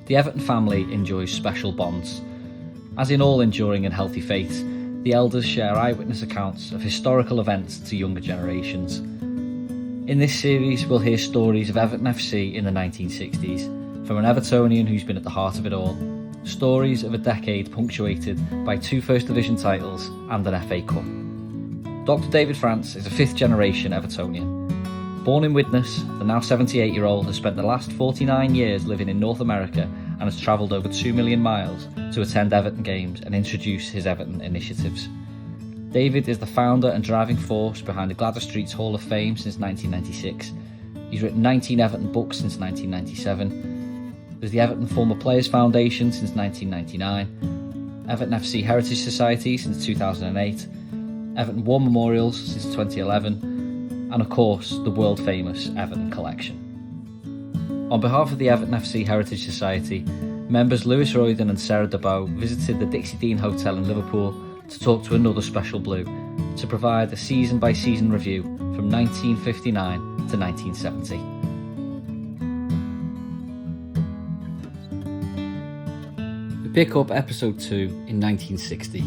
the Everton family enjoys special bonds. As in all enduring and healthy faiths, the elders share eyewitness accounts of historical events to younger generations. In this series, we'll hear stories of Everton FC in the 1960s, from an Evertonian who's been at the heart of it all. Stories of a decade punctuated by 2 First Division titles and an FA Cup. Dr. David France is a 5th generation Evertonian. Born in Widnes, the now 78-year-old has spent the last 49 years living in North America and has travelled over 2 million miles to attend Everton games and introduce his Everton initiatives. David is the founder and driving force behind the Gwladys Street's Hall of Fame since 1996. He's written 19 Everton books since 1997. There's the Everton Former Players Foundation since 1999, Everton FC Heritage Society since 2008, Everton War Memorials since 2011, and of course the world famous Everton Collection. On behalf of the Everton FC Heritage Society, members Lewis Royden and Sarah DeBow visited the Dixie Dean Hotel in Liverpool to talk to another special blue, to provide a season by season review from 1959 to 1970. We pick up episode 2 in 1960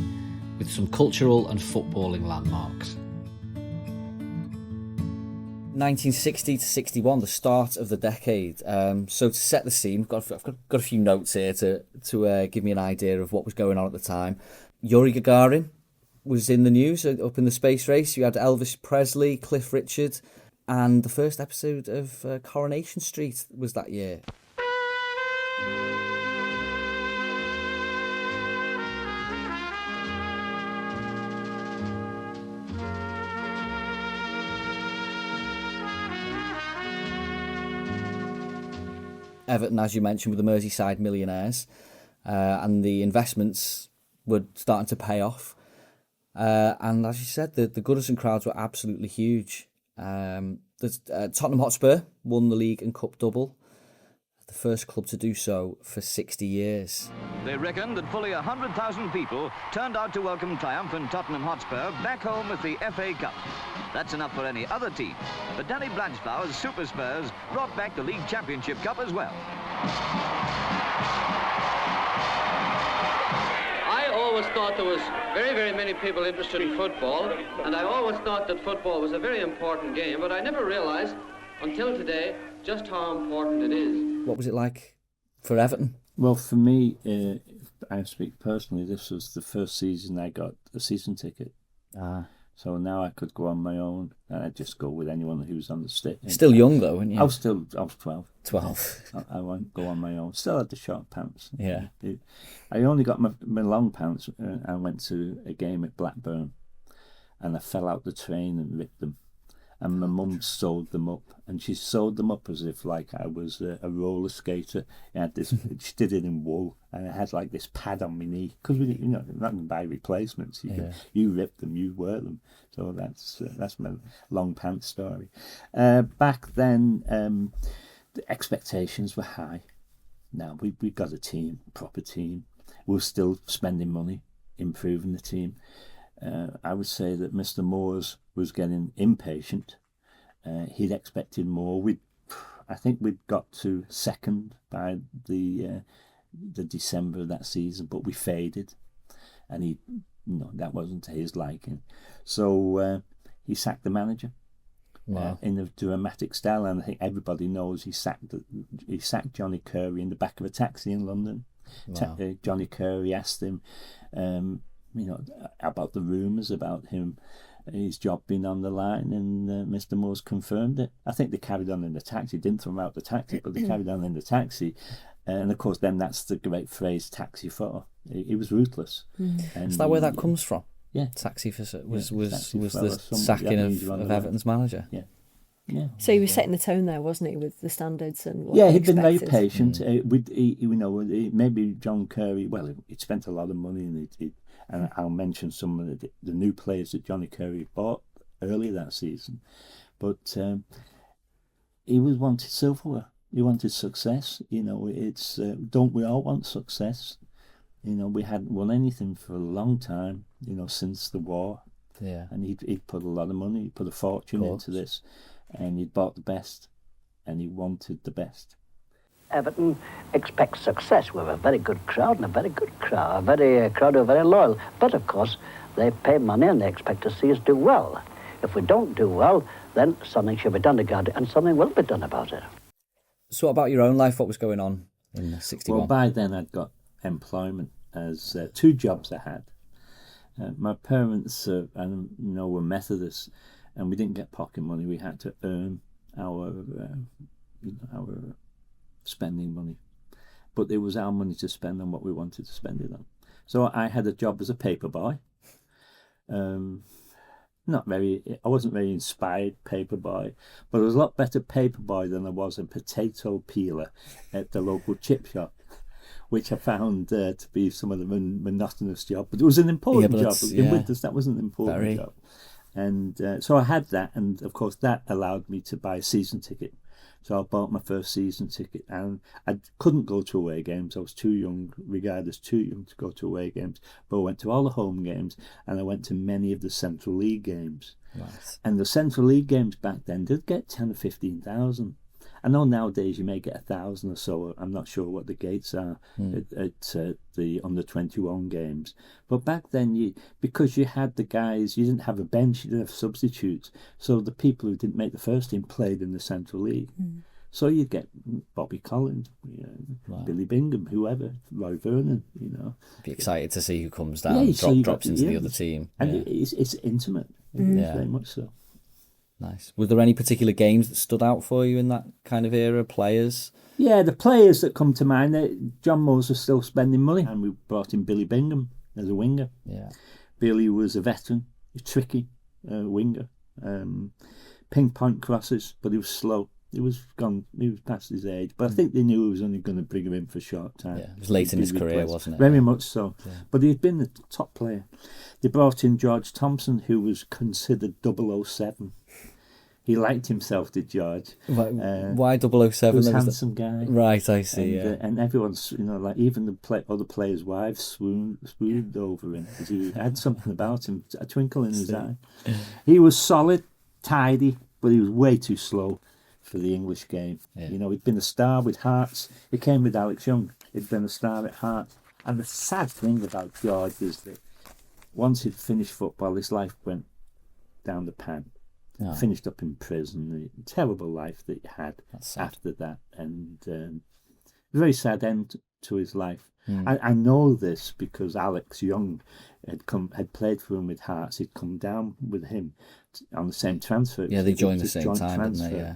with some cultural and footballing landmarks. 1960 to 61, the start of the decade. So to set the scene, I've got a few notes here to give me an idea of what was going on at the time. Yuri Gagarin was in the news up in the space race. You had Elvis Presley, Cliff Richard, and the first episode of Coronation Street was that year. Everton, as you mentioned, were the Merseyside millionaires, and the investments were starting to pay off. And as you said, the Goodison crowds were absolutely huge. Tottenham Hotspur won the league and cup double, the first club to do so for 60 years. They reckoned that fully 100,000 people turned out to welcome triumphant Tottenham Hotspur back home with the FA Cup. That's enough for any other team. But Danny Blanchflower's Super Spurs brought back the League Championship Cup as well. I always thought there was very, very many people interested in football, and I always thought that football was a very important game, but I never realised until today just how important it is. What was it like for Everton? Well, for me, I speak personally, this was the first season I got a season ticket. So now I could go on my own, and I'd just go with anyone who was on the stick. Still young though, weren't you? I was 12. 12. I won't go on my own. Still had the short pants. Yeah. I only got my long pants. I went to a game at Blackburn, and I fell out the train and ripped them. And my mum sewed them up, and she sewed them up as if like I was a roller skater. I had this, she did it in wool, and I had like this pad on my knee because we, not going to buy replacements. You rip them, you wear them. So that's my long pants story. Back then, the expectations were high. Now we got a team, proper team. We were still spending money, improving the team. I would say that Mr. Moores was getting impatient. He'd expected more. I think we'd got to second by the December of that season, but we faded, and that wasn't to his liking. So he sacked the manager. Wow. In a dramatic style, and I think everybody knows he sacked Johnny Curry in the back of a taxi in London. Wow. Johnny Curry asked him, about the rumours about his job being on the line, and Mr. Moores confirmed it. I think they carried on in the taxi, didn't throw him out the taxi, but they carried on in the taxi. And of course, then that's the great phrase, taxi for. He was ruthless. Is that where that comes from? Yeah. Taxi for was the sacking of Everton's manager. Yeah. Yeah. So he was setting the tone there, wasn't he, with the standards and what he'd been very patient. Maybe John Curry. Well, he'd spent a lot of money, and I'll mention some of the new players that Johnny Curry bought earlier that season. But he wanted silverware. He wanted success. It's don't we all want success? We hadn't won anything for a long time. Since the war. Yeah. And he'd put a lot of money. He put a fortune into this, and he'd bought the best, and he wanted the best. Everton expects success. We have a very good crowd and a very good crowd, a crowd who are very loyal. But of course, they pay money and they expect to see us do well. If we don't do well, then something should be done about it, and something will be done about it. So what about your own life? What was going on in 61? Well, by then I'd got employment as 2 jobs I had. My parents, were Methodists, and we didn't get pocket money. We had to earn our spending money, but it was our money to spend on what we wanted to spend it on. So I had a job as a paper boy. I wasn't very inspired paper boy, but I was a lot better paper boy than I was a potato peeler at the local chip shop, which I found to be some of the monotonous job. But it was an important job. In Widnes, that was an important job. And so I had that, and of course that allowed me to buy a season ticket. So I bought my first season ticket, and I couldn't go to away games. I was too young, regarded as too young to go to away games. But I went to all the home games, and I went to many of the Central League games. Nice. And the Central League games back then did get 10 or 15,000. I know nowadays you may get 1,000 or so. I'm not sure what the gates are at the under-21 games. But back then, because you had the guys, you didn't have a bench, you didn't have substitutes. So the people who didn't make the first team played in the Central League. So you'd get Bobby Collins, Billy Bingham, whoever, Roy Vernon, Be excited to see who comes down, drops into the other team. And it's intimate, very much so. Nice. Was there any particular games that stood out for you in that kind of era, players? Yeah, the players that come to mind, John Moores was still spending money, and we brought in Billy Bingham as a winger. Yeah. Billy was a veteran, a tricky winger. Ping-pong crosses, but he was slow. He was past his age. But I think they knew he was only going to bring him in for a short time. Yeah, it was late in his career, wasn't it? Very much so. Yeah. But he'd been the top player. They brought in George Thompson, who was considered 007. He liked himself, did George. Why 007? He was a handsome guy. Right, I see, and everyone's, even the other players' wives swooned over him because he had something about him, a twinkle in his eye. He was solid, tidy, but he was way too slow for the English game. Yeah. He'd been a star with Hearts. He came with Alex Young. He'd been a star at Hearts. And the sad thing about George is that once he'd finished football, his life went down the pan. Oh. Finished up in prison, the terrible life that he had after that, and very sad end to his life. I know this because Alex Young had played for him with Hearts. He'd come down with him on the same transfer. Yeah, they joined the same time, transfer. Didn't they? Yeah.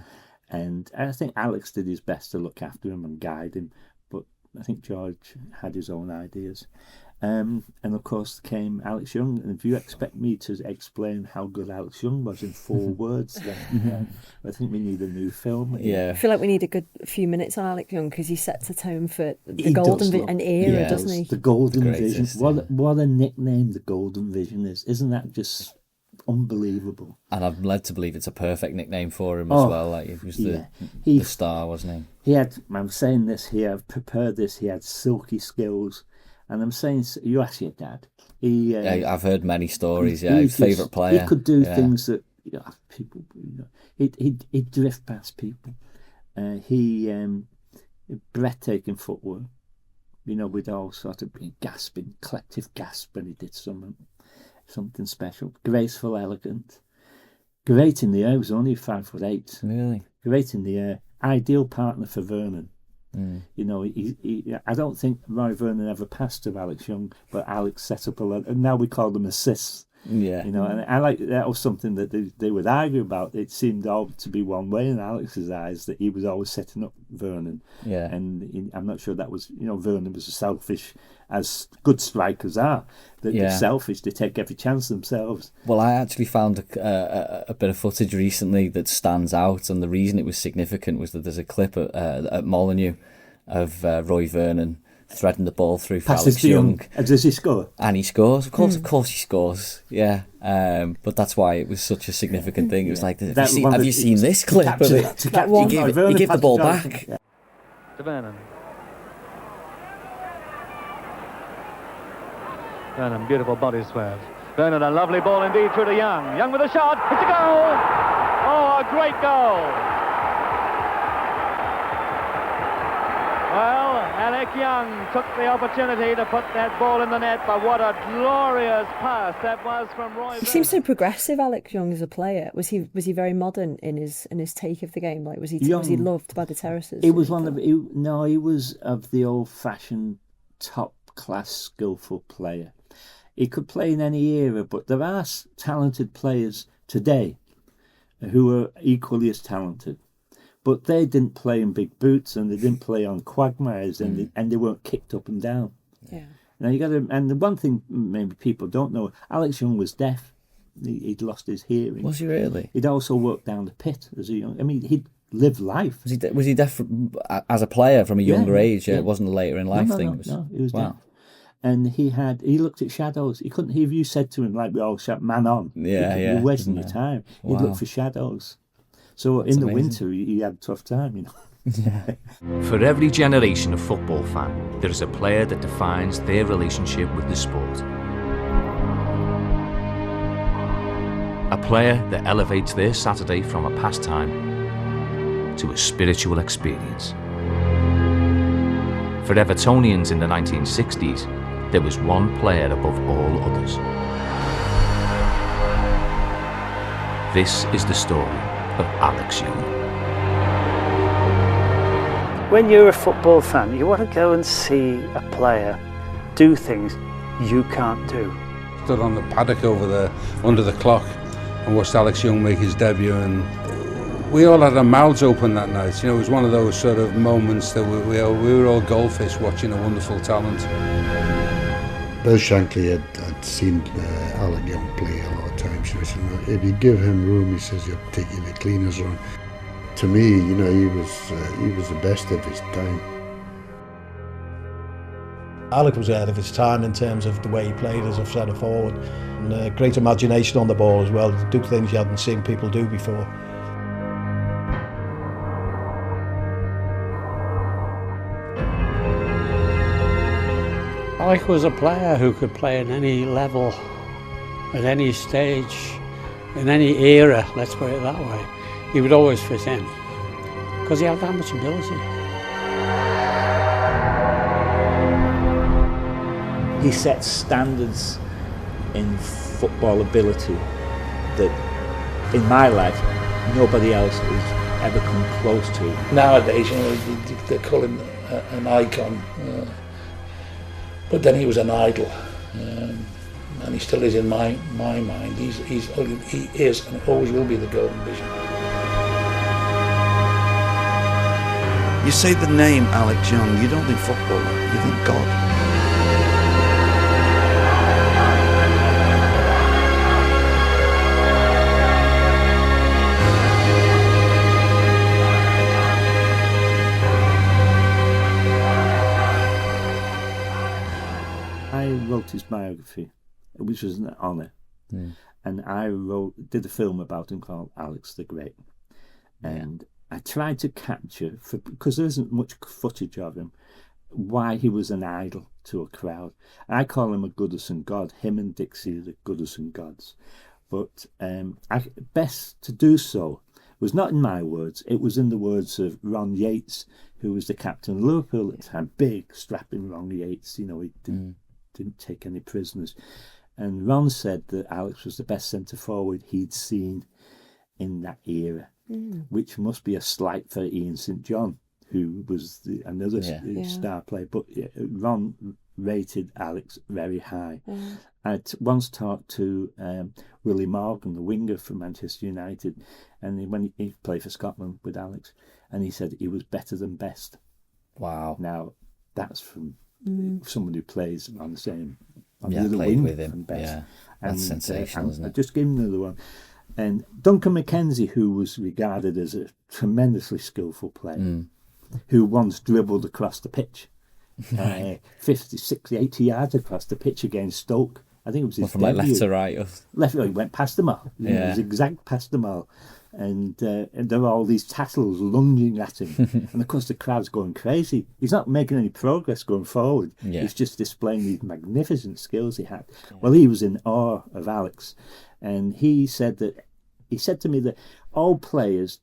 And I think Alex did his best to look after him and guide him, but I think George had his own ideas. And of course came Alex Young, and if you expect me to explain how good Alex Young was in 4 words, then I think we need a new film. Yeah, I feel like we need a good few minutes on Alex Young because he sets the tone for the golden era, doesn't he? The Golden Vision. What a nickname the Golden Vision is! Isn't that just unbelievable? And I'm led to believe it's a perfect nickname for him as well. Like, he was the star, wasn't he? I'm saying this here. I've prepared this. He had silky skills. And I'm saying, you ask your dad. I've heard many stories. His favourite player. He could do things that people. He'd drift past people. Breathtaking footwork. We'd all sort of be gasping, collective gasp when he did something special. Graceful, elegant, great in the air. He was only 5'8". Really, great in the air. Ideal partner for Vernon. I don't think Roy Vernon ever passed to Alex Young, but Alex set up a lot. And now we call them assists. Yeah. And I like that was something that they would argue about. It seemed all to be one way in Alex's eyes, that he was always setting up Vernon. Yeah. And I'm not sure that was, Vernon was selfish, as good strikers are. They're selfish, they take every chance themselves. Well, I actually found a bit of footage recently that stands out, and the reason it was significant was that there's a clip at Molineux of Roy Vernon threading the ball through for Alex Young. Does he score? And he scores. Of course he scores. Yeah. But that's why it was such a significant thing. It was like, have you seen this clip of it? He gave the ball back. Yeah. To Vernon. Vernon, beautiful body swerve. Vernon, a lovely ball indeed through to Young. Young with a shot. It's a goal! Oh, a great goal! Well, Alec Young took the opportunity to put that ball in the net, but what a glorious pass that was from Roy. He seems so progressive, Alex Young, as a player. Was he very modern in his take of the game? Like, was he loved by the terraces? He was he was of the old-fashioned, top-class, skillful player. He could play in any era, but there are talented players today who are equally as talented. But they didn't play in big boots, and they didn't play on quagmires, and they weren't kicked up and down. Yeah. Now you got to, and the one thing maybe people don't know, Alex Young was deaf. He'd lost his hearing. Was he really? He'd also worked down the pit as a young. I mean, he'd lived life. Was he deaf as a player from a younger age? Yeah. It wasn't a later in life thing. No, he was deaf. And he looked at shadows. He couldn't. If you said to him, like we all shout, "Man on!" You're wasting your time. He'd look for shadows. So in the winter, he had a tough time, you know. Yeah. For every generation of football fan, there is a player that defines their relationship with the sport. A player that elevates their Saturday from a pastime to a spiritual experience. For Evertonians in the 1960s, there was one player above all others. This is the story of Alex Young. When you're a football fan, you want to go and see a player do things you can't do. Stood on the paddock over there under the clock and watched Alex Young make his debut, and we all had our mouths open that night. You know, it was one of those sort of moments that we were all goldfish watching a wonderful talent. Bill Shankly had seen Alec Young play a lot of times. He said, if you give him room, he says, he'll take you the cleaners on. To me, you know, he was the best of his time. Alec was ahead of his time in terms of the way he played as a centre forward, and great imagination on the ball as well. Do things you hadn't seen people do before. Alec was a player who could play at any level, at any stage, in any era, let's put it that way. He would always fit in, because he had that much ability. He set standards in football ability that, in my life, nobody else has ever come close to. Nowadays, you know, they call him an icon. But then he was an idol, and he still is in my mind. He is and always will be the golden vision. You say the name Alex Young, you don't think footballer, you think God. I wrote his biography, which was an honour, and I did a film about him called Alex the Great, and I tried to capture, because there isn't much footage of him, why he was an idol to a crowd. I call him a Goodison god. Him and Dixie are the Goodison gods. But best to do so was not in my words, it was in the words of Ron Yates, who was the captain of Liverpool at the time. Big, strapping Ron Yates, you know, he didn't take any prisoners. And Ron said that Alex was the best centre-forward he'd seen in that era, which must be a slight for Ian St John, who was another star player. But Ron rated Alex very high. I once talked to Willie Morgan, the winger from Manchester United, and when he played for Scotland with Alex, and he said he was better than best. Wow. Now, that's from someone who plays on the same, on the other played wing with him. from best. Yeah, that's sensational, isn't it? Just give him another one. And Duncan McKenzie, who was regarded as a tremendously skillful player, who once dribbled across the pitch, 50, 60, 80 yards across the pitch against Stoke. I think it was his from like debut. left to right. Left to right, he went past them all. Zigzag past them all. And there were all these tassels lunging at him. And of course the crowd's going crazy. He's not making any progress going forward. He's just displaying these magnificent skills he had. Well, he was in awe of Alex. And he said to me that all players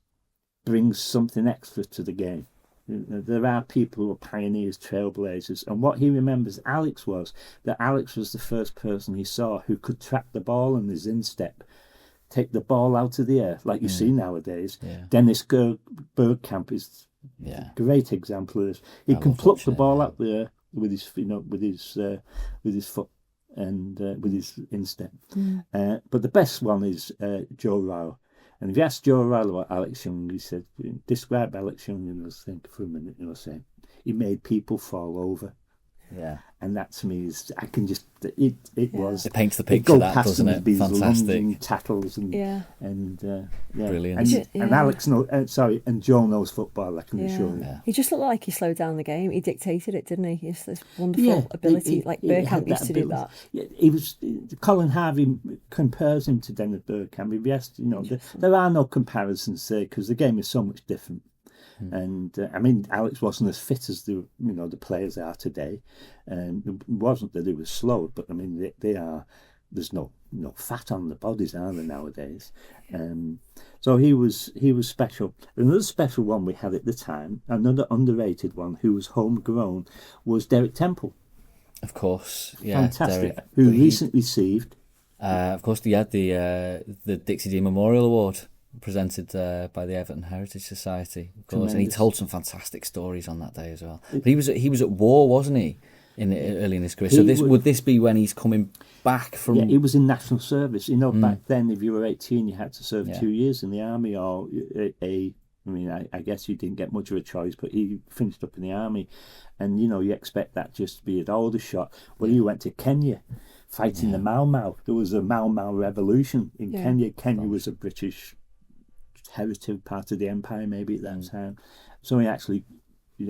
bring something extra to the game. There are people who are pioneers, trailblazers, and what he remembers Alex was the first person he saw who could track the ball in his instep, take the ball out of the air like you see nowadays. Dennis Bergkamp is a great example of this. He can pluck the ball out there with his foot and with his instep. But the best one is Joe Ryle. And if you ask Joe Ryle about Alex Young, he said, describe Alex Young, and I was thinking for a minute, saying he made people fall over. Yeah. And that to me is, I can just, it was. It paints the picture, that, doesn't it? Fantastic. And tackles and Brilliant. And Alex and Joe knows football, I can assure you. He just looked like he slowed down the game. He dictated it, didn't he? He has this wonderful ability, like Bergkamp used to do that. Yeah, he was. Colin Harvey compares him to Dennis Bergkamp. If you asked, there are no comparisons there because the game is so much different. And I mean, Alex wasn't as fit as the players are today, and it wasn't that he was slow, but I mean they are. There's no fat on the bodies, are there nowadays? So he was special. Another special one we had at the time, another underrated one who was homegrown, was Derek Temple. Of course, fantastic. Derek, who recently received, of course, the Dixie Dean Memorial Award, presented by the Everton Heritage Society, of course, and he told some fantastic stories on that day as well. But he was at war, wasn't he, early in his career? So would this be when he's coming back from? Yeah, he was in national service. Back then, if you were 18, you had to serve 2 years in the army, or I guess you didn't get much of a choice, but he finished up in the army, and you expect that just to be an older shot. Well, he went to Kenya, fighting the Mau Mau. There was a Mau Mau revolution in Kenya. Kenya was a British heritage part of the empire maybe at that time. So he actually,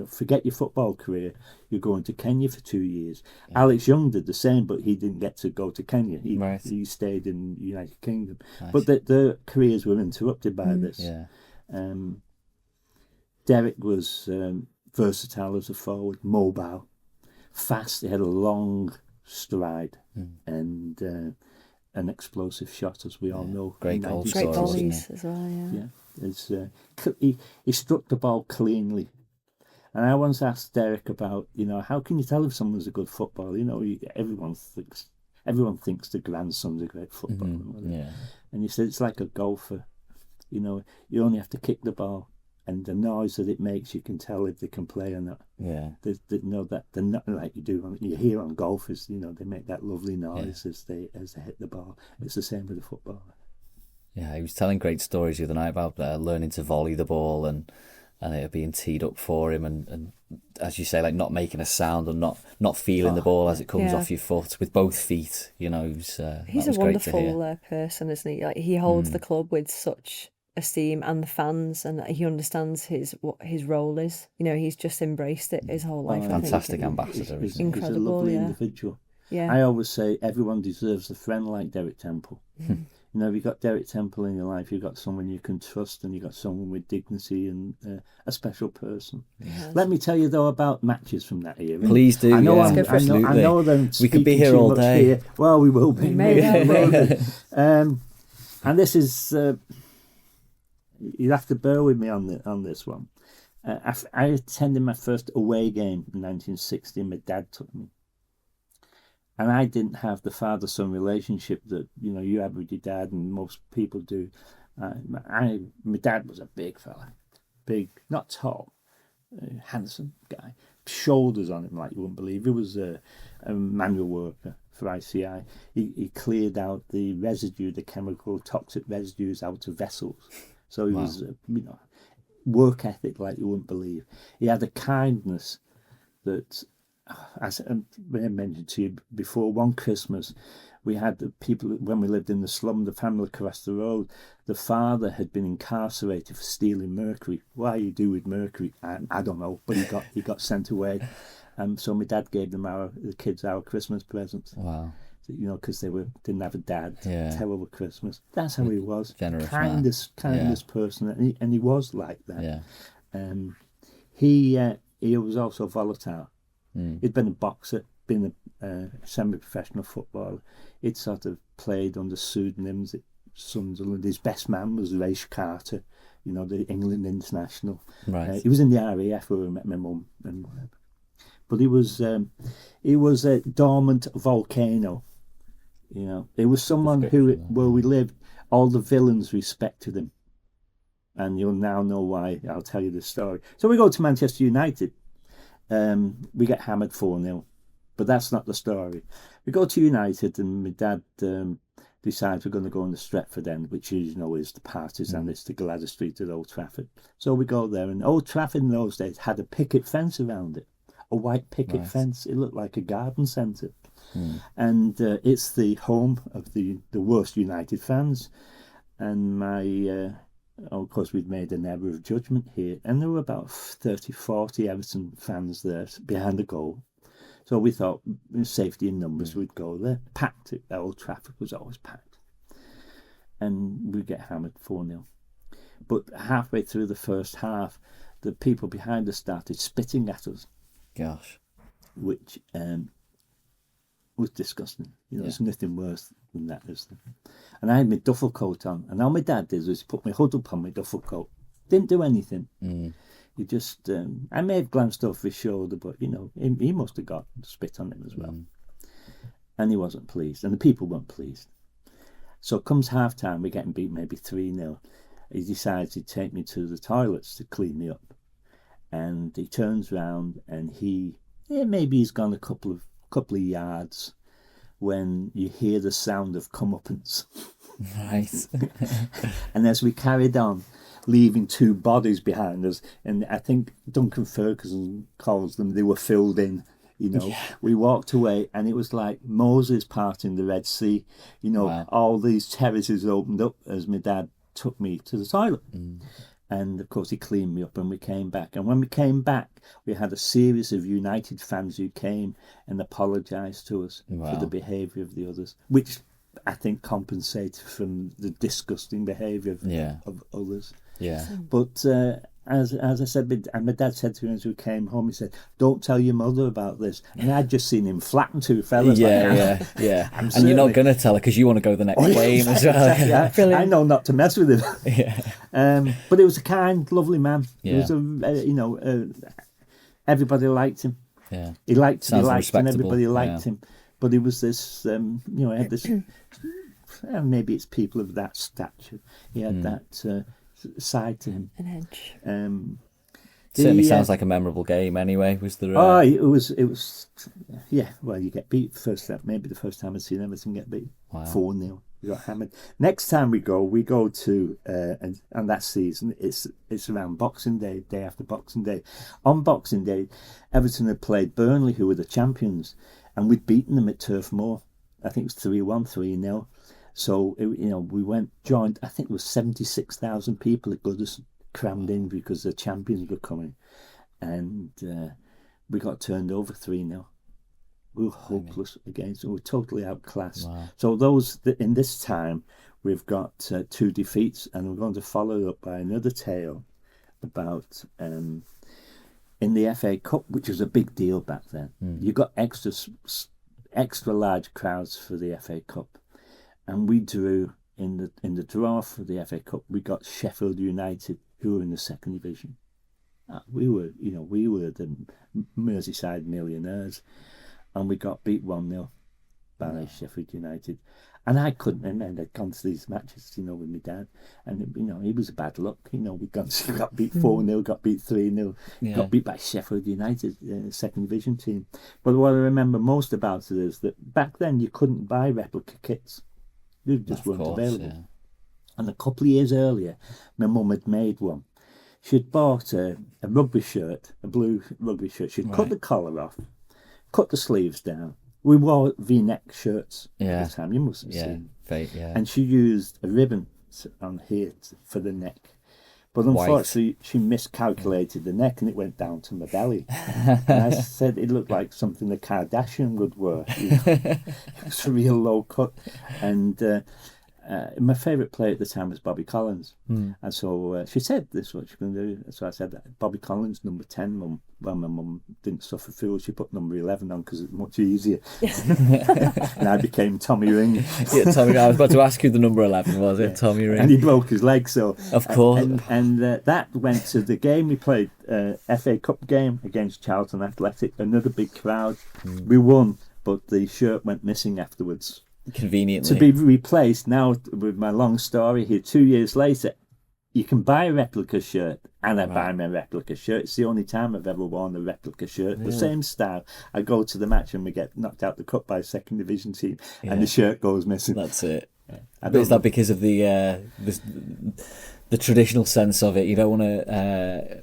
forget your football career, you're going to Kenya for 2 years. Alex Young did the same, but he didn't get to go to Kenya. He stayed in the United Kingdom. But their careers were interrupted by this. Derek was versatile as a forward, mobile, fast. He had a long stride and an explosive shot, as we all know. Great volleys as well. He struck the ball cleanly. And I once asked Derek about, how can you tell if someone's a good footballer? Everyone thinks the grandson's a great footballer. And he said it's like a golfer. You only have to kick the ball, and the noise that it makes, you can tell if they can play or not. That they're not like you hear on golfers. They make that lovely noise as they hit the ball. It's the same with the footballer. Yeah, he was telling great stories the other night about learning to volley the ball and it being teed up for him, and as you say, like not making a sound and not feeling the ball as it comes off your foot with both feet. He's a wonderful person, isn't he? Like he holds the club with such esteem, and the fans, and he understands what his role is. He's just embraced it his whole life. Fantastic ambassador. He's incredible. He's a lovely individual. I always say everyone deserves a friend like Derek Temple. If you've got Derek Temple in your life, you've got someone you can trust, and you've got someone with dignity and a special person. Let me tell you, though, about matches from that era. Please do. I know, absolutely. I know them. We could be here all day. Here. Well, we will be. And this is... you'll have to bear with me on this one. I attended my first away game in 1960. My dad took me. And I didn't have the father-son relationship that you have with your dad and most people do. My dad was a big fella, big, not tall, handsome guy, shoulders on him like you wouldn't believe. He was a manual worker for ICI. He cleared out the residue, the chemical toxic residues out of vessels. So he was, work ethic like you wouldn't believe. He had a kindness that. As I mentioned to you before, one Christmas we had the people, when we lived in the slum, the family across the road, the father had been incarcerated for stealing mercury. Why you do with mercury, I don't know, but he got sent away. So my dad gave them the kids our Christmas presents. Wow. Because they didn't have a dad. Terrible Christmas. That's how he was. Generous kindest person, and he was like that. He was also volatile. He'd been a boxer, been a semi-professional footballer. He'd sort of played under pseudonyms at Sunderland. His best man was Race Carter, you know, the England international. Right. He was in the RAF where I met my mum and whatever. But he was a dormant volcano. You know, it was someone who, where we lived, all the villains respected him. And you'll now know why. I'll tell you the story. So we go to Manchester United. We get hammered 4-0. But that's not the story. We go to United and my dad decides we're going to go on the Stretford end, which is, you know, is the partisan. It's the Gwladys Street at Old Trafford. So we go there, and Old Trafford in those days had a picket fence around it. A white picket fence. It looked like a garden centre. And it's the home of the worst United fans. And of course, we'd made an error of judgment here. And there were about 30, 40 Everton fans there behind the goal. So we thought, safety in numbers, we'd go there. Packed. Old Trafford was always packed. And we get hammered 4-0. But halfway through the first half, the people behind us started spitting at us. Gosh. Which was disgusting. You know, there's nothing worse than that, is there? And I had my duffel coat on. And all my dad did was put my hood up on my duffel coat. Didn't do anything. He just, I may have glanced over his shoulder, but, you know, he must have got spit on him as well. And he wasn't pleased. And the people weren't pleased. So comes half-time, we're getting beat maybe 3-0. He decides he'd take me to the toilets to clean me up. And he turns round and maybe he's gone a couple of yards when you hear the sound of comeuppance. Right. And as we carried on, leaving 2 bodies behind us, and I think Duncan Ferguson calls them, they were filled in, you know. We walked away and it was like Moses parting the Red Sea, you know. All these terraces opened up as my dad took me to the toilet. And of course he cleaned me up and we came back. And when we came back, we had a series of United fans who came and apologised to us for the behaviour of the others, which I think compensated from the disgusting behaviour of others. Yeah. But as I said, and my dad said to me as we came home, he said, "Don't tell your mother about this." And I'd just seen him flatten 2 fellas. Yeah. And you're not going to tell her because you want to go the next game as well. Exactly. I know not to mess with him. But it was a kind, lovely man. He was everybody liked him. Yeah. He liked and everybody liked him. But he was this, he had this, maybe it's people of that stature. He had that side to him. An edge. Certainly sounds like a memorable game anyway. Was there? It was. Yeah. Well, you get beat maybe the first time I'd seen Everton get beat 4-0. We got hammered. Next time we go to and that season it's around Boxing Day, day after Boxing Day. On Boxing Day, Everton had played Burnley, who were the champions, and we'd beaten them at Turf Moor. I think it was 3-1, 3-0. So, we joined, I think it was 76,000 people at Goodison crammed in because the champions were coming. And we got turned over 3-0. We were hopeless against them. We were totally outclassed. Wow. So in this time, we've got 2 defeats, and we're going to follow it up by another tale about in the FA Cup, which was a big deal back then. You got extra large crowds for the FA Cup. And we drew in the draw for the FA Cup. We got Sheffield United, who were in the 2nd division. We were the Merseyside millionaires, and we got beat 1-0 by Sheffield United. And I couldn't. And I'd gone to these matches, with my dad, and it was bad luck. We got beat 4-0, got beat 3-0, got beat by Sheffield United, 2nd division team. But what I remember most about it is that back then you couldn't buy replica kits. They just weren't available. Yeah. And a couple of years earlier, my mum had made one. She'd bought a rugby shirt, a blue rugby shirt. She'd cut the collar off, cut the sleeves down. We wore V-neck shirts at the time. You must have seen. And she used a ribbon on here for the neck. But unfortunately, she miscalculated the neck and it went down to my belly. And I said it looked like something the Kardashian would wear. It was a real low cut. And my favourite player at the time was Bobby Collins. And so she said, this is what you're going to do. So I said, Bobby Collins, number 10, Mum. Well, my mum didn't suffer fools. She put number 11 on because it's much easier. And I became Tommy Ring. Yeah, Tommy. I was about to ask you the number 11, was it? Yeah. Tommy Ring. And he broke his leg, so... Of course. And that went to the game we played, FA Cup game against Charlton Athletic. Another big crowd. We won, but the shirt went missing afterwards. Conveniently. To be replaced now with my long story here, 2 years later, you can buy a replica shirt, and I buy my replica shirt. It's the only time I've ever worn a replica shirt. The same style. I go to the match and we get knocked out the cup by a second division team, and the shirt goes missing. That's it. But is that because of the traditional sense of it? You don't want to...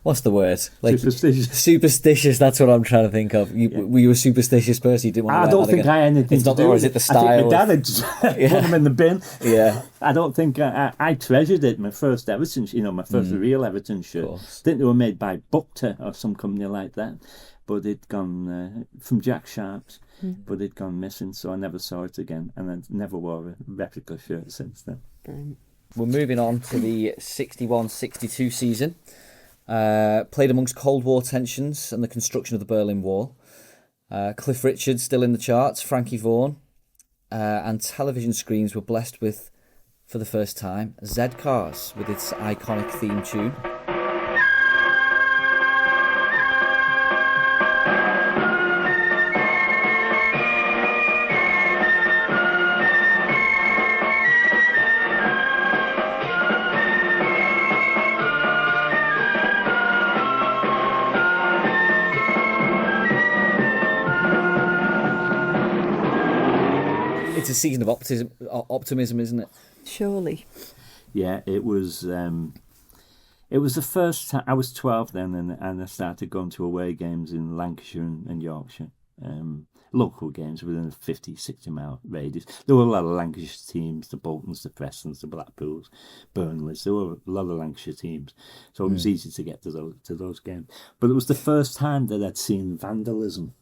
what's the word? Like superstitious. That's what I'm trying to think of. Were you a superstitious person? You didn't want to I don't think I had anything to do or with is it the I style? think my dad had just put them in the bin. Yeah. I don't think I treasured it. My first Everton, my first real Everton shirt. I think they were made by Bukta or some company like that, but it'd gone from Jack Sharp's, but it'd gone missing, so I never saw it again, and I never wore a replica shirt since then. We're moving on to the 61-62 season. Played amongst Cold War tensions and the construction of the Berlin Wall. Cliff Richard still in the charts, Frankie Vaughan, and television screens were blessed with, for the first time, Z-Cars with its iconic theme tune. It's a season of optimism, isn't it? Surely. Yeah, it was. It was the first time I was 12 then, and I started going to away games in Lancashire and Yorkshire. Local games within a 50-60 mile radius. There were a lot of Lancashire teams: the Boltons, the Prestons, the Blackpools, Burnleys. There were a lot of Lancashire teams, so it was easy to get to those games. But it was the first time that I'd seen vandalism.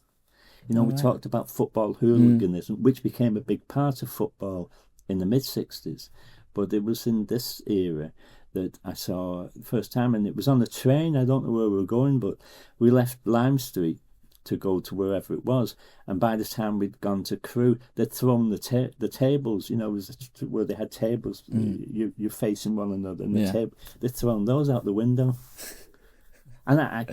We talked about football hooliganism, which became a big part of football in the mid-60s. But it was in this era that I saw the first time, and it was on the train. I don't know where we were going, but we left Lime Street to go to wherever it was. And by the time we'd gone to Crewe, they'd thrown the tables, it was where they had tables, you're facing one another, and they'd thrown those out the window. And I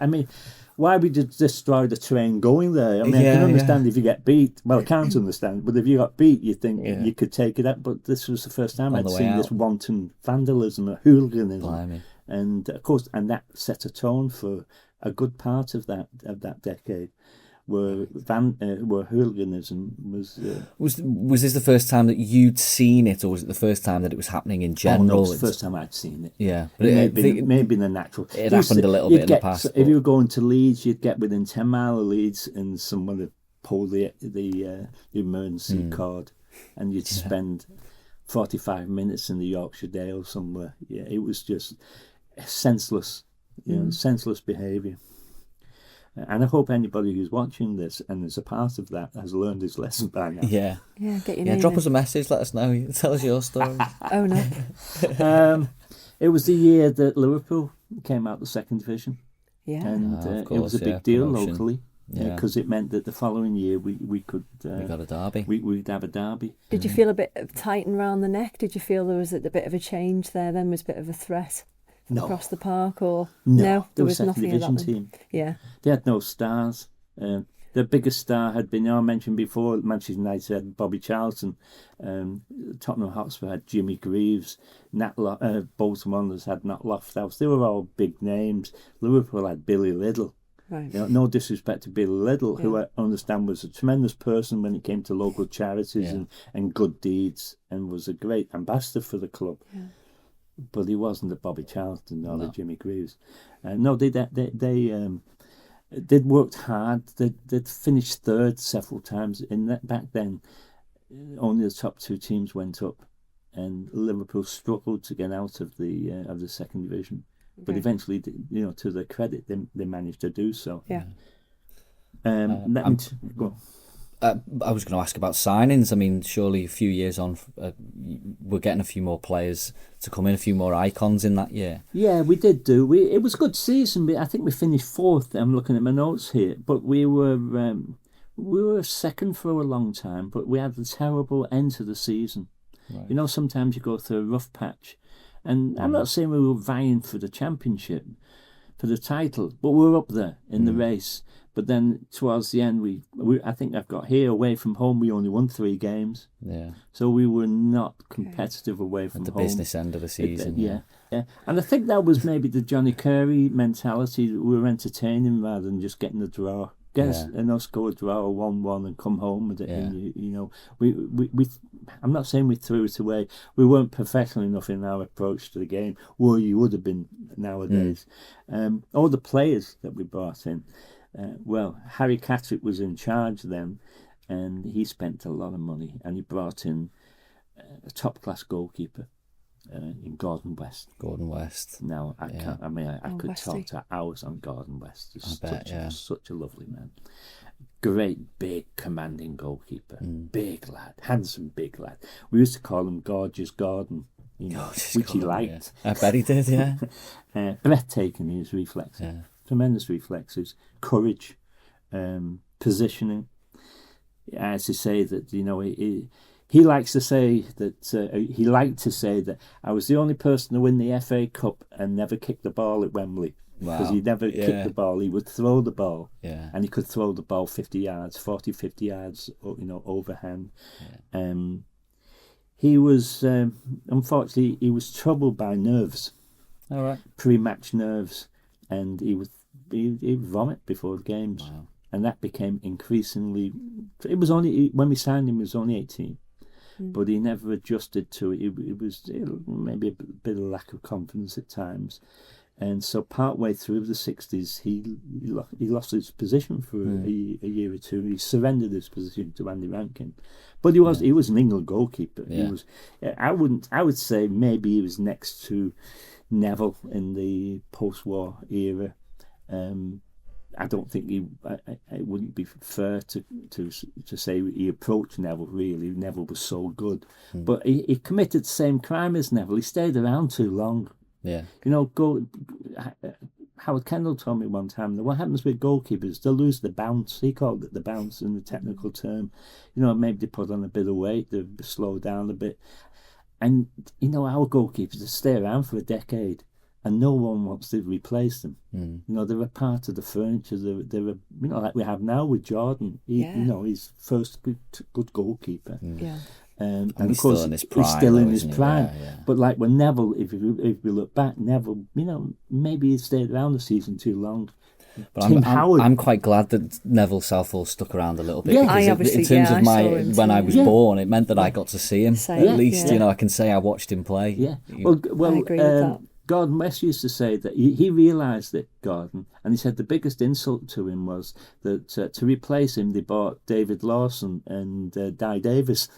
mean... Why would you destroy the train going there? I mean, I can understand if you get beat. Well, I can't understand. But if you got beat, you think you could take it out. But this was the first time I'd seen this wanton vandalism, hooliganism. Blimey. And, of course, and that set a tone for a good part of that decade, where hooliganism was... Was this the first time that you'd seen it, or was it the first time that it was happening in general? Oh, no, it was the first time I'd seen it. Yeah. But it may have been a natural... It happened a little bit in the past. If you were going to Leeds, you'd get within 10 mile of Leeds and someone would pull the emergency cord, and you'd spend 45 minutes in the Yorkshire Dale somewhere. Yeah, it was just senseless, senseless behaviour. And I hope anybody who's watching this and is a part of that has learned his lesson by now. Yeah. Yeah, get your name drop in. us a message, let us know. Tell us your story. Oh, no. It was the year that Liverpool came out the second division. Yeah. And of course, it was a big deal promotion. locally. Because it meant that the following year we could... we got a derby. We'd have a derby. Did you feel a bit tightened round the neck? Did you feel there was a bit of a change there then? Was a bit of a threat? Across the park, or no there was nothing division of that team. Yeah, they had no stars. The biggest star had been, I mentioned before, Manchester United had Bobby Charlton, Tottenham Hotspur had Jimmy Greaves, Bolton Wanderers had Nat Lofthouse. They were all big names. Liverpool had Billy Liddell. Right. No disrespect to Billy Liddell, who I understand was a tremendous person when it came to local charities and good deeds, and was a great ambassador for the club. Yeah. But he wasn't a Bobby Charlton or a Jimmy Greaves. They'd worked hard. They'd finished third several times. Back then, only the top two teams went up, and Liverpool struggled to get out of the second division. Okay. But eventually, to their credit, they managed to do so. Yeah. Go on. I was going to ask about signings. I mean, surely a few years on, we're getting a few more players to come in, a few more icons in that year. Yeah, we did do. It was a good season. I think we finished 4th. I'm looking at my notes here, but we were second for a long time. But we had a terrible end to the season. Right. You know, sometimes you go through a rough patch, and I'm not saying we were vying for the championship, for the title, but we were up there in the race. But then towards the end, we I think I've got here away from home, we only won 3 games. Yeah. So we were not competitive away from home. At the business end of the season. Yeah. And I think that was maybe the Johnny Curry mentality. We were entertaining rather than just getting the draw. Us go a draw 1-1 and come home with it. Yeah. And you know, we I'm not saying we threw it away. We weren't professional enough in our approach to the game. Well, you would have been nowadays. All the players that we brought in. Well, Harry Catterick was in charge then, and he spent a lot of money, and he brought in a top-class goalkeeper in Gordon West. Gordon West. Now, I can't. I mean, I could talk to hours on Gordon West. He's such a lovely man. Great, big, commanding goalkeeper. Big lad, handsome, big lad. We used to call him Gorgeous Gordon, you know, which he liked. Yeah. I bet he did, yeah. Breathtaking, his reflexes. Yeah. Tremendous reflexes, courage, positioning. As to say that, you know, he likes to say that he liked to say that I was the only person to win the FA Cup and never kick the ball at Wembley. Because he never kicked the ball, he would throw the ball, and he could throw the ball 50 yards, 50 yards, you know, overhand. Yeah. He was unfortunately he was troubled by nerves, pre-match nerves. And he would vomit before the games, and that became increasingly. It was only when we signed him, he was only 18, but he never adjusted to it. It was maybe a bit of lack of confidence at times, and so partway through the 60s, he lost his position for a year or two. He surrendered his position to Andy Rankin, but he was an England goalkeeper. Yeah. He was. I would say maybe he was next to Neville in the post-war era. I don't think it wouldn't be fair to say he approached Neville. Really, Neville was so good, but he committed the same crime as Neville. He stayed around too long. Yeah, you know, Howard Kendall told me one time that what happens with goalkeepers, they'll lose the bounce. He called it the bounce in the technical term. You know, maybe they put on a bit of weight, they slow down a bit. And, you know, our goalkeepers, they stay around for a decade and no one wants to replace them. You know, they're a part of the furniture. They're you know, like we have now with Jordan. You know, he's first good goalkeeper. And of course, still in his prime, he's still in his prime. Yeah. But like when Neville, if we look back, Neville, you know, maybe he stayed around the season too long. But I'm quite glad that Neville Southall stuck around a little bit. Yeah, in terms of when I was born, it meant that I got to see him. At least, you know, I can say I watched him play. Yeah. Well, I agree with that. Gordon West used to say that he realised that Gordon, and he said the biggest insult to him was that to replace him, they bought David Lawson and Di Davis.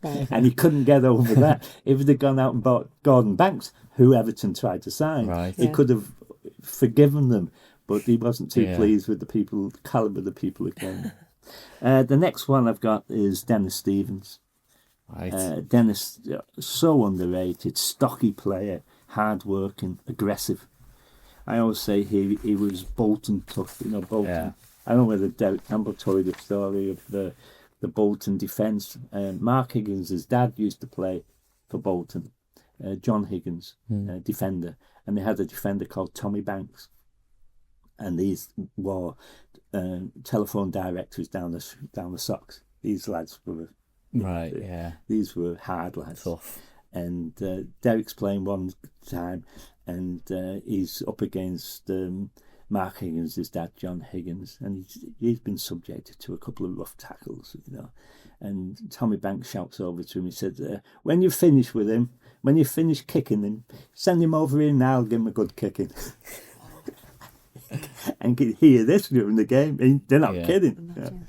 And he couldn't get over that. If they'd gone out and bought Gordon Banks, who Everton tried to sign, he could have forgiven them. But he wasn't too pleased with the calibre of the people who came. The next one I've got is Dennis Stevens. Right. Dennis, so underrated, stocky player, hard-working, aggressive. I always say he was Bolton tough, you know, Bolton. Yeah. I don't know whether Derek Campbell told you the story of the Bolton defence. Mark Higgins' dad used to play for Bolton, John Higgins, defender, and they had a defender called Tommy Banks. And these were telephone directories down the socks. These lads were these were hard lads. Tough. And Derek's playing one time, and he's up against Mark Higgins, his dad, John Higgins, and he's been subjected to a couple of rough tackles, you know. And Tommy Banks shouts over to him. He said, "When you finish with him, when you finish kicking him, send him over here now. Give him a good kicking." And you hear this during the game. They're not kidding.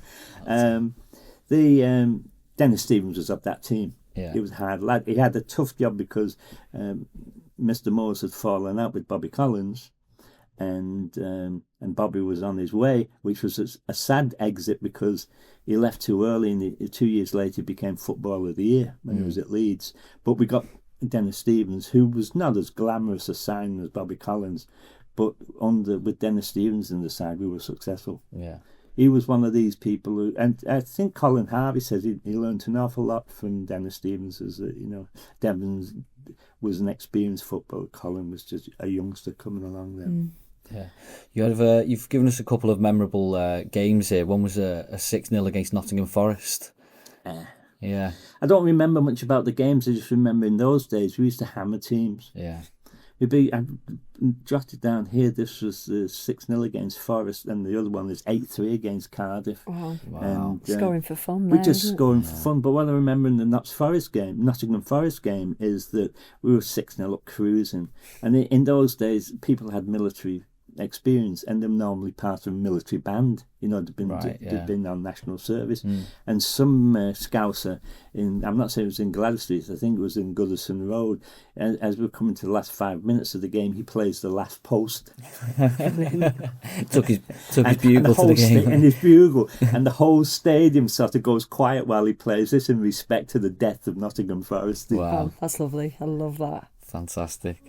Dennis Stevens was of that team. Yeah. He was a hard lad. He had a tough job because Mr. Moores had fallen out with Bobby Collins, and Bobby was on his way, which was a sad exit because he left too early, and 2 years later he became Footballer of the Year when he was at Leeds. But we got Dennis Stevens, who was not as glamorous a signing as Bobby Collins, but with Dennis Stevens in the side, we were successful. Yeah. He was one of these people who, and I think Colin Harvey says he learned an awful lot from Dennis Stevens. As Devons was an experienced footballer. Colin was just a youngster coming along then. Yeah, you've given us a couple of memorable games here. One was a 6-0 against Nottingham Forest. Yeah, I don't remember much about the games. I just remember in those days we used to hammer teams. Yeah, I jotted down here. This was 6-0 against Forest, and the other one is 8-3 against Cardiff. Wow. And, scoring for fun. We're just scoring for fun. But what I remember in the Nottingham Forest game is that we were 6-0 up cruising, and in those days people had military experience, and they're normally part of a military band. They'd been on national service, and some Scouser I'm not saying it was in Gwladys Street, I think it was in Goodison Road. As we're coming to the last 5 minutes of the game, he plays the last post. took his bugle to the game, and his bugle, and the whole stadium sort of goes quiet while he plays this in respect to the death of Nottingham Forest. Wow, that's lovely. I love that. Fantastic.